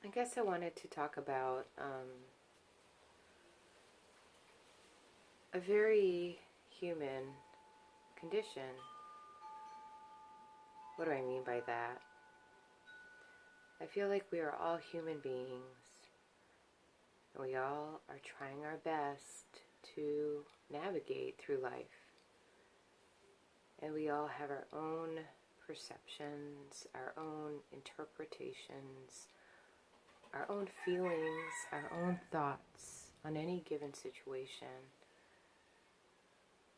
I guess I wanted to talk about a very human condition. What do I mean by that? I feel like we are all human beings, and we all are trying our best to navigate through life. And we all have our own perceptions, our own interpretations, our own feelings, our own thoughts on any given situation.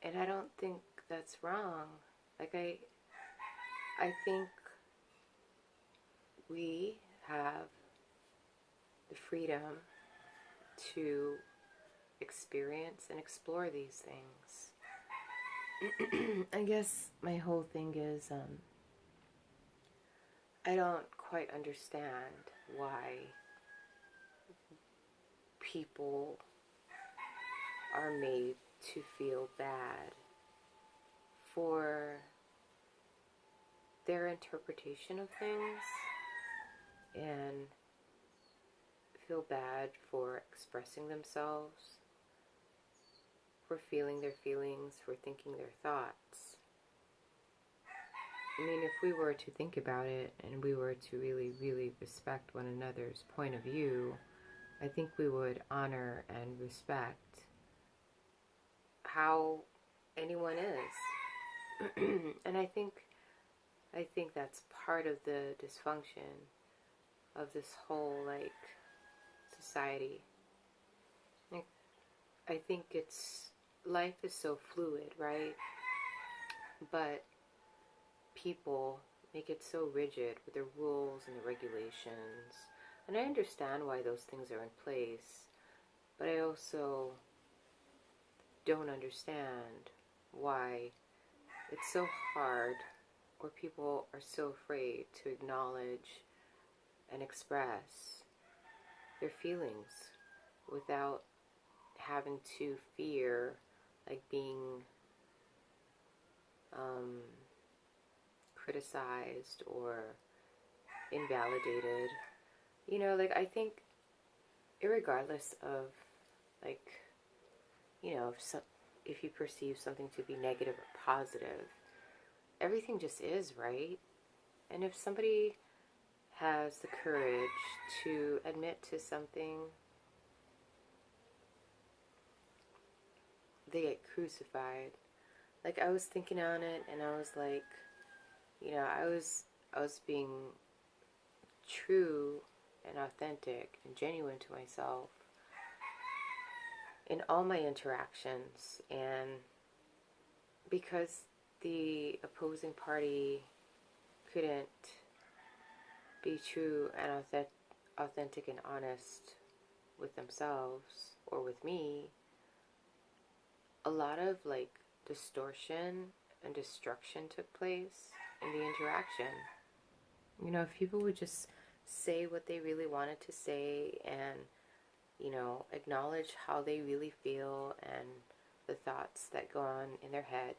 And I don't think that's wrong. Like I think we have the freedom to experience and explore these things. I guess my whole thing is I don't quite understand why people are made to feel bad for their interpretation of things and feel bad for expressing themselves, for feeling their feelings, for thinking their thoughts. I mean, if we were to think about it and we were to really, really respect one another's point of view, I think we would honor and respect how anyone is. And I think that's part of the dysfunction of this whole society. I think it's life is so fluid, right? But people make it so rigid with the rules and the regulations. And I understand why those things are in place, but I also don't understand why it's so hard, or people are so afraid to acknowledge and express their feelings without having to fear being criticized or invalidated. I think irregardless of if you perceive something to be negative or positive, everything just is, right? And if somebody has the courage to admit to something, they get crucified. I was thinking on it, and I was like, I was being true and authentic and genuine to myself in all my interactions. And because the opposing party couldn't be true and authentic and honest with themselves or with me, a lot of distortion and destruction took place in the interaction. If people would just say what they really wanted to say and, acknowledge how they really feel and the thoughts that go on in their head,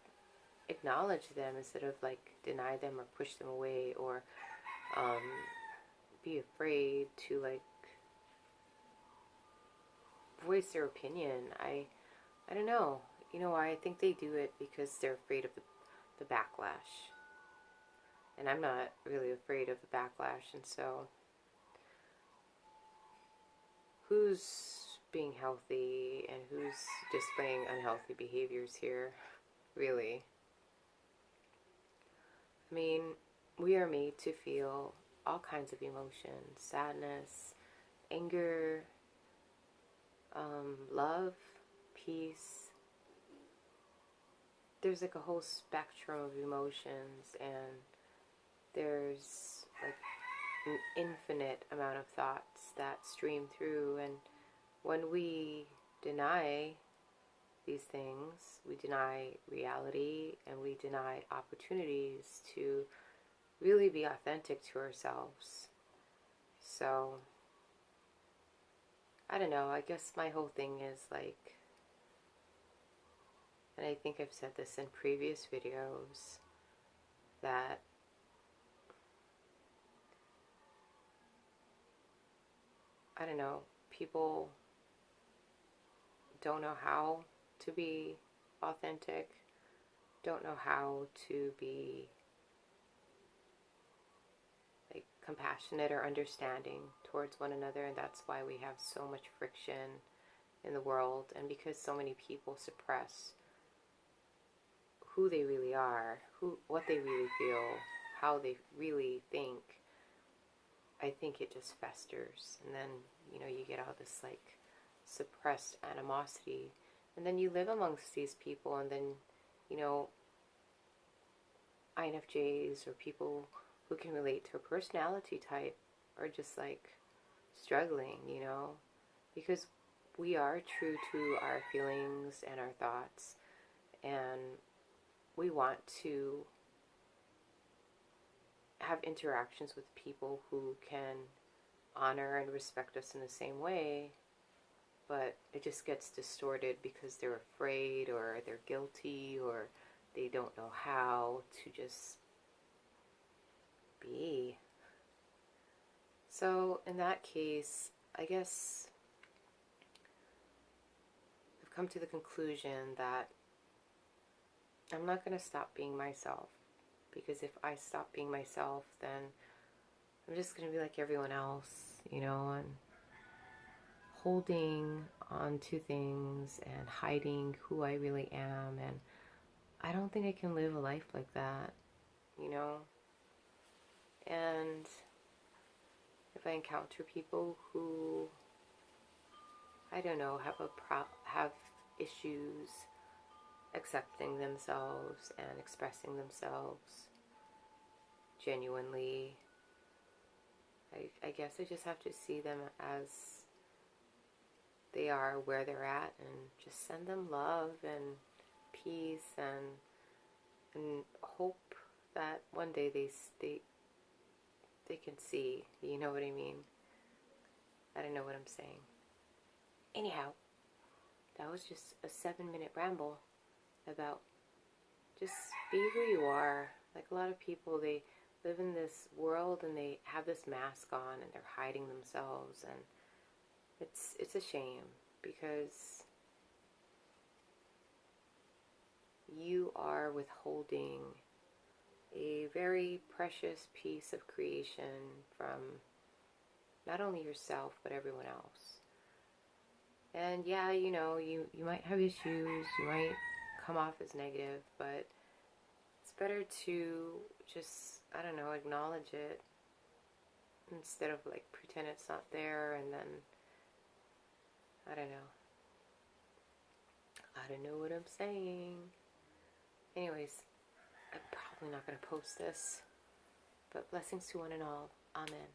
acknowledge them instead of deny them or push them away or be afraid to voice their opinion. I don't know. You know why? I think they do it because they're afraid of the backlash. And I'm not really afraid of the backlash. And so, who's being healthy and who's displaying unhealthy behaviors here? Really? I mean, we are made to feel all kinds of emotions: sadness, anger, love, peace. There's a whole spectrum of emotions, and there's an infinite amount of thoughts that stream through. And when we deny these things, we deny reality, and we deny opportunities to really be authentic to ourselves. So, I don't know, I guess my whole thing is and I think I've said this in previous videos, that I don't know, people don't know how to be authentic, don't know how to be like compassionate or understanding towards one another, and that's why we have so much friction in the world, and because so many people suppress who they really are, what they really feel, how they really think, I think it just festers, and then you get all this like suppressed animosity, and then you live amongst these people, and then you know INFJs or people who can relate to a personality type are just like struggling, because we are true to our feelings and our thoughts, and we want to have interactions with people who can honor and respect us in the same way, but it just gets distorted because they're afraid or they're guilty or they don't know how to just be. So in that case, I guess I've come to the conclusion that I'm not going to stop being myself, because if I stop being myself, then I'm just going to be like everyone else, and holding on to things and hiding who I really am. And I don't think I can live a life like that, And if I encounter people who, I don't know, have issues accepting themselves and expressing themselves genuinely, I guess I just have to see them as they are, where they're at, and just send them love and peace, and hope that one day they can see. You know what I mean? I don't know what I'm saying. Anyhow, that was just a 7-minute ramble about just be who you are. Like, a lot of people, they live in this world and they have this mask on and they're hiding themselves, and it's a shame, because you are withholding a very precious piece of creation from not only yourself but everyone else. And yeah, you might have issues, you might come off as negative, but it's better to just, I don't know, acknowledge it instead of like pretend it's not there, and then I don't know what I'm saying. Anyways, I'm probably not going to post this, but blessings to one and all. Amen.